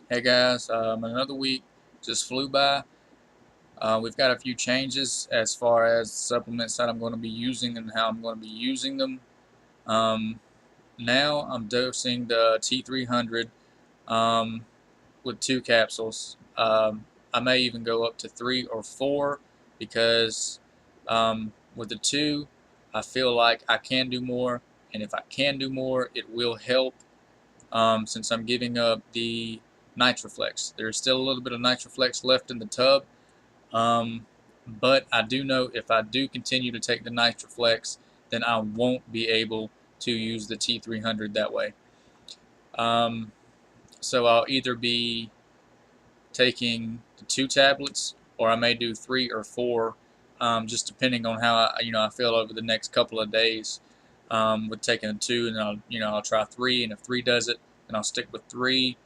Hey guys, another week just flew by. We've got a few changes as far as supplements that I'm going to be using and how I'm going to be using them. Um, Now I'm dosing the T300 um, with 2 capsules. I may even go up to 3 or 4 because with the 2, I feel like I can do more, and if I can do more, it will help since I'm giving up the Nitroflex. There's still a little bit of Nitroflex left in the tub, but I do know if I do continue to take the Nitroflex, then I won't be able to use the T300 that way. Um, so I'll either be taking the 2 tablets, or I may do 3 or 4, just depending on how I feel over the next couple of days. With taking the 2, and I'll try 3, and if 3 does it, then I'll stick with 3.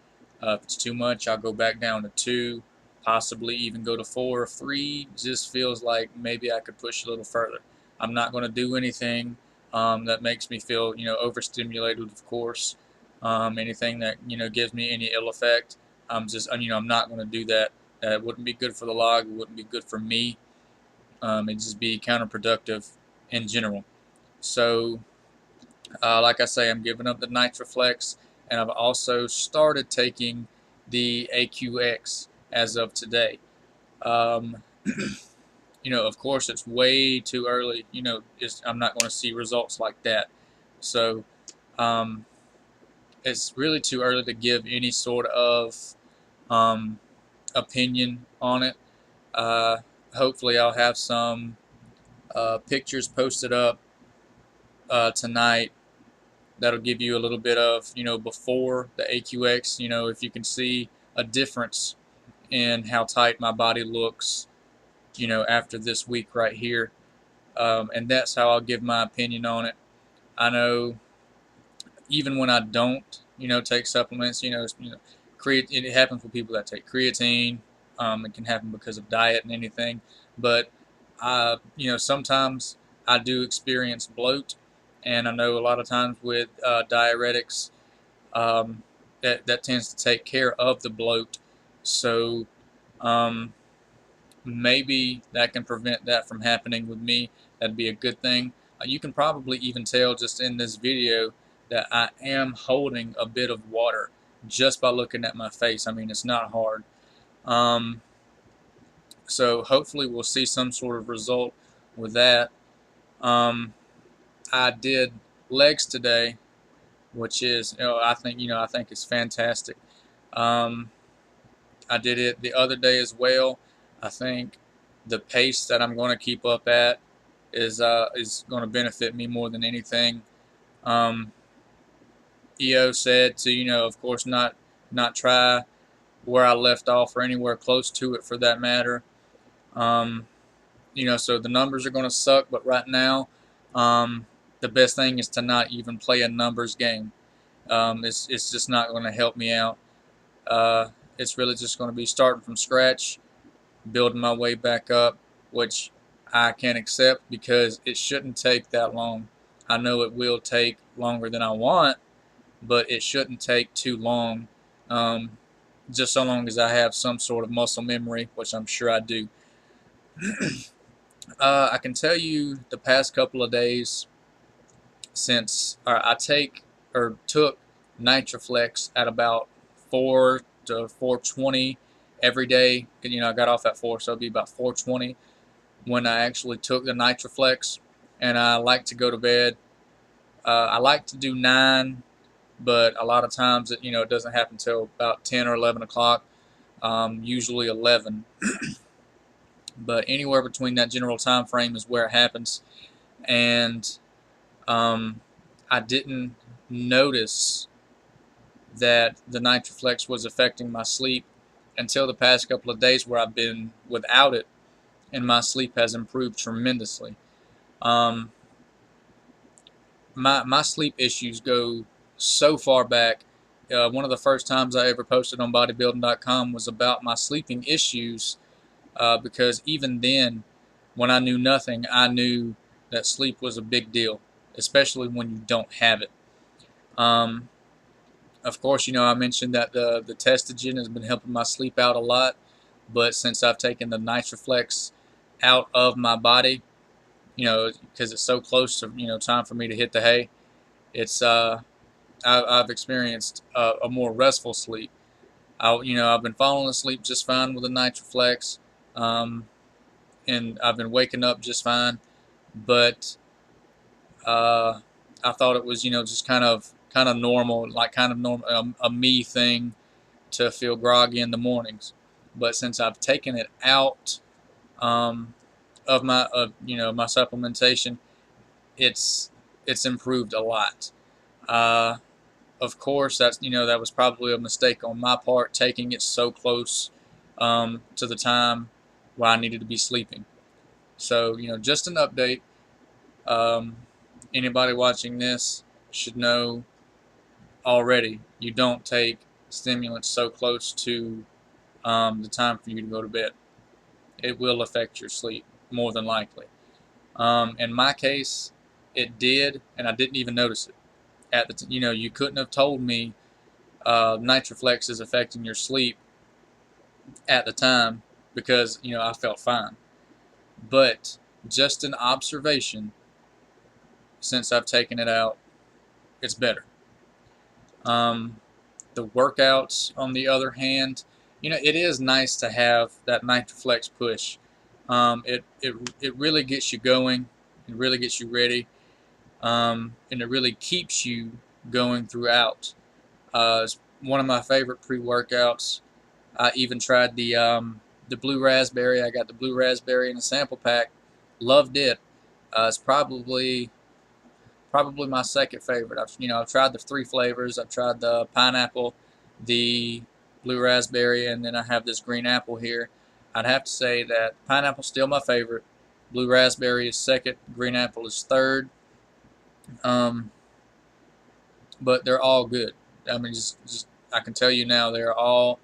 If it's too much, I'll go back down to 2, possibly even go to 4. 3 just feels like maybe I could push a little further. I'm not going to do anything that makes me feel overstimulated, of course. Anything that gives me any ill effect. I'm not going to do that. It wouldn't be good for the log. It wouldn't be good for me. It'd just be counterproductive in general. So, like I say, I'm giving up the Nitroflex, and I've also started taking the AQX as of today. Um, of course, it's way too early. I'm not going to see results like that. So, um, it's really too early to give any sort of um, opinion on it. Uh, Hopefully, I'll have some pictures posted up tonight that'll give you a little bit of before the AQX. If you can see a difference in how tight my body looks. After this week right here, and that's how I'll give my opinion on it. I know even when I don't, take supplements, it happens with people that take creatine. It can happen because of diet and anything, but sometimes I do experience bloat, and I know a lot of times with diuretics, that tends to take care of the bloat. So um, maybe that can prevent that from happening with me. That'd be a good thing. You can probably even tell just in this video that I am holding a bit of water just by looking at my face. I mean, it's not hard. Um, so hopefully we'll see some sort of result with that. Um, I did legs today, which is, I think it's fantastic. Um, I did it the other day as well. I think the pace that I'm going to keep up at is going to benefit me more than anything. Um, EO said to of course not try where I left off or anywhere close to it for that matter. Um, so the numbers are going to suck, but right now, the best thing is to not even play a numbers game. It's just not going to help me out. Uh, it's really just going to be starting from scratch, building my way back up, which I can accept because it shouldn't take that long. I know it will take longer than I want, but it shouldn't take too long. Um, just so long as I have some sort of muscle memory, which I'm sure I do. I can tell you the past couple of days since I take or took Nitroflex at about 4 to 4:20 every day. I got off at 4, so it'd be about 4:20 when I actually took the Nitroflex, and I like to go to bed. I like to do 9, but a lot of times it doesn't happen until about 10 or 11 o'clock. Usually 11, but anywhere between that general time frame is where it happens. And um, I didn't notice that the Nitroflex was affecting my sleep until the past couple of days where I've been without it, and my sleep has improved tremendously. Um, my sleep issues go so far back. One of the first times I ever posted on bodybuilding.com was about my sleeping issues, because even then, when I knew nothing, I knew that sleep was a big deal, especially when you don't have it. Um, Of course, I mentioned that the testogen has been helping my sleep out a lot, but since I've taken the NitroFlex out of my body, because it's so close to time for me to hit the hay, it's I've experienced a more restful sleep. I've been falling asleep just fine with the NitroFlex, um, and I've been waking up just fine. But uh, I thought it was just kind of normal, like kind of normal, a me thing to feel groggy in the mornings. But since I've taken it out um, of my supplementation, it's improved a lot. Uh, of course, that was probably a mistake on my part, taking it so close to the time where I needed to be sleeping. So just an update. Um, Anybody watching this should know already. You don't take stimulants so close to the time for you to go to bed. It will affect your sleep more than likely. In my case, it did, and I didn't even notice it. You couldn't have told me Nitroflex is affecting your sleep at the time because I felt fine. But just an observation, since I've taken it out, it's better. Um, the workouts, on the other hand, it is nice to have that Nitroflex push. It really gets you going. It really gets you ready, and it really keeps you going throughout. It's one of my favorite pre-workouts. I even tried the blue raspberry. I got the blue raspberry in a sample pack. Loved it. It's probably my second favorite. I've tried the three flavors. I've tried the pineapple, the blue raspberry, and then I have this green apple here. I'd have to say that pineapple's still my favorite. Blue raspberry is second. Green apple is third. Um, but they're all good. I mean, just I can tell you now, they're all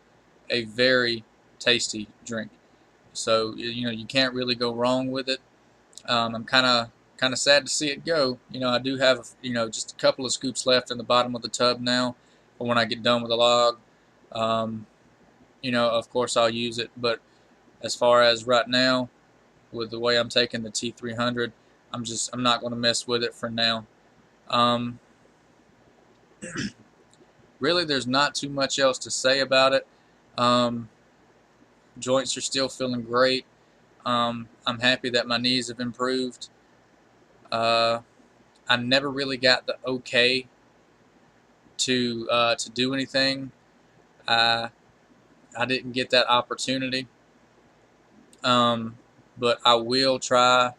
a very tasty drink. So you can't really go wrong with it. I'm kind of sad to see it go. I do have just a couple of scoops left in the bottom of the tub now, for when I get done with the log. Um, of course I'll use it, but as far as right now, with the way I'm taking the T300, I'm not going to mess with it for now. Um, Really, there's not too much else to say about it. Um, Joints are still feeling great. I'm happy that my knees have improved. Uh, I never really got the okay to do anything. I I didn't get that opportunity, um, but I will try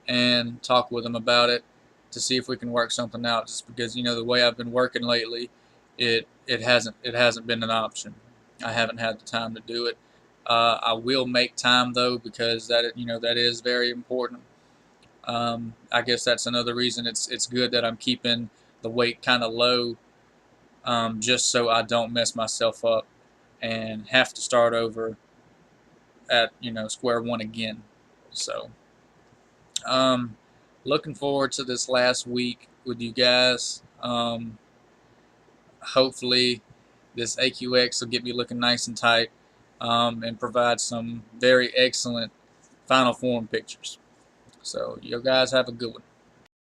and talk with them about it to see if we can work something out. Just because the way I've been working lately, it hasn't been an option. I haven't had the time to do it. I will make time though, because that is very important. I guess that's another reason it's good that I'm keeping the weight kind of low, just so I don't mess myself up and have to start over at square one again. So, um, looking forward to this last week with you guys. Hopefully, this AQX will get me looking nice and tight, and provide some very excellent final form pictures. So, you guys have a good one.